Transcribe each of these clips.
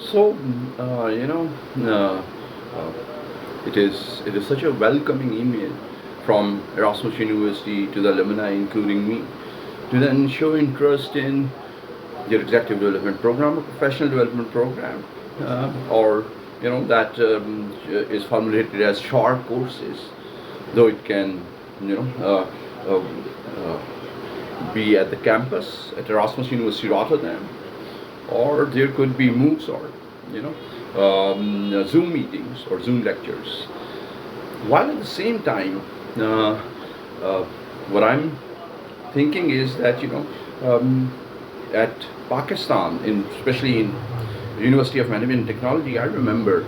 So, you know, uh, uh, it is such a welcoming email from Erasmus University to the alumni, including me, to then show interest in your executive development program or professional development program, or that is formulated as short courses, though it can you know uh, be at the campus at Erasmus University Rotterdam, or there could be MOOCs or you know Zoom meetings or Zoom lectures. While at the same time, uh, uh, what I'm thinking is that at Pakistan, especially in University of Management and Technology, I remember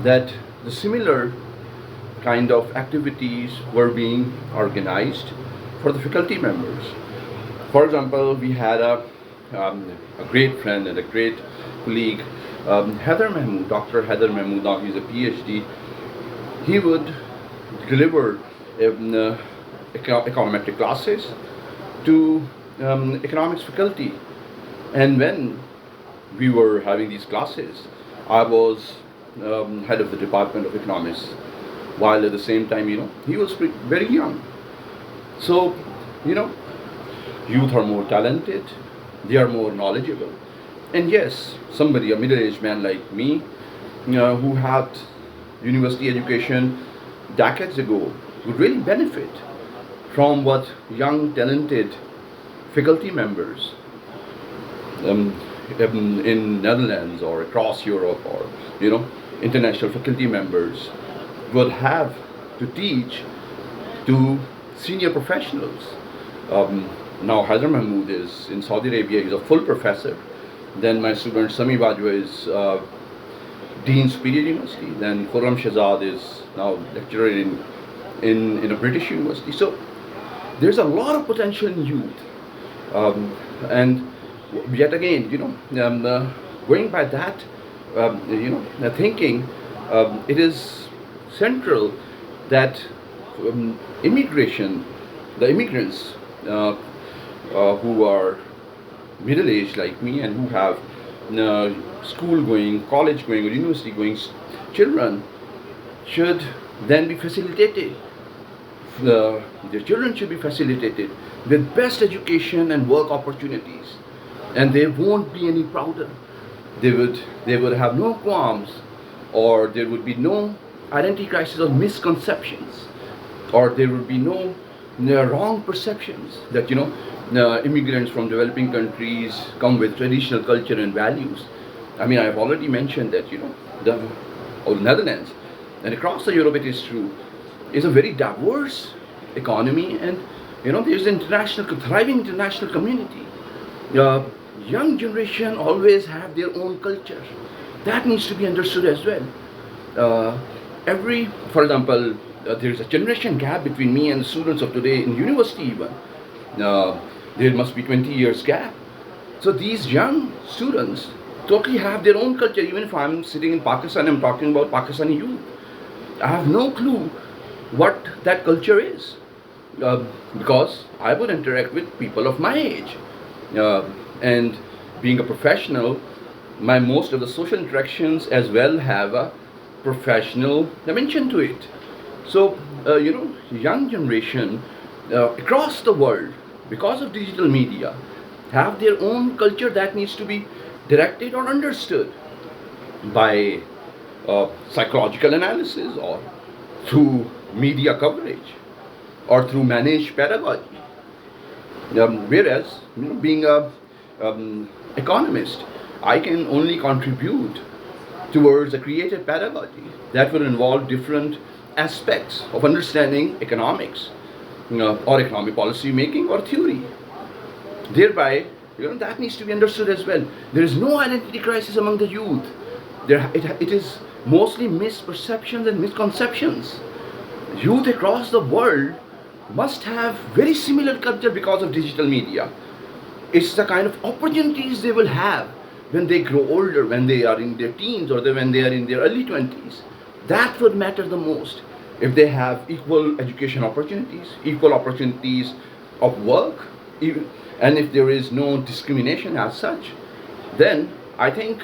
that the similar kind of activities were being organized for the faculty members. For example, we had a great friend and a great colleague, Heather Mahmood, Dr. Heather Mahmood. Now he's a PhD. He would deliver econometric classes to economics faculty. And when we were having these classes, I was head of the Department of Economics, while at the same time, he was very young. So, you know, youth are more talented, they are more knowledgeable. And yes, somebody, a middle aged man like me, who had university education decades ago, would really benefit from what young, talented faculty members um, in Netherlands or across Europe, or international faculty members would have to teach to senior professionals. Now Haider Mahmood is in Saudi Arabia. He's a full professor. Then my student Sami Bajwa is Dean Superior University. Then Khurram Shahzad is now lecturer in a British university. So there's a lot of potential in youth. And yet again, going by that, thinking, it is central that immigration, the immigrants who are middle aged like me and who have school going, college going, or university going children should then be facilitated. Their children should be facilitated with best education and work opportunities, and they won't be any prouder. They would have no qualms, or there would be no identity crisis or misconceptions, or there would be no wrong perceptions that immigrants from developing countries come with traditional culture and values. I mean, I've already mentioned that the Netherlands and across the Europe, it is true, is a very diverse economy, and there's an thriving international community. Uh, Young generation always have their own culture. That needs to be understood as well. Uh, for example, there's a generation gap between me and the students of today in university even. Uh, there must be 20 years gap. So these young students totally have their own culture. Even if I'm sitting in Pakistan, I'm talking about Pakistani youth. I have no clue what that culture is, because I would interact with people of my age. And being a professional, my most of the social interactions as well have a professional dimension to it. So, young generation across the world, because of digital media, have their own culture that needs to be directed or understood by psychological analysis, or through media coverage, or through managed pedagogy. Whereas, being a economist, I can only contribute towards a creative pedagogy that will involve different aspects of understanding economics, or economic policy making or theory. Thereby, that needs to be understood as well. There is no identity crisis among the youth. It is mostly misperceptions and misconceptions. Youth across the world must have very similar culture because of digital media. It's the kind of opportunities they will have when they grow older, when they are in their teens, or when they are in their early 20s. That would matter the most. If they have equal education opportunities, equal opportunities of work, and if there is no discrimination as such, then I think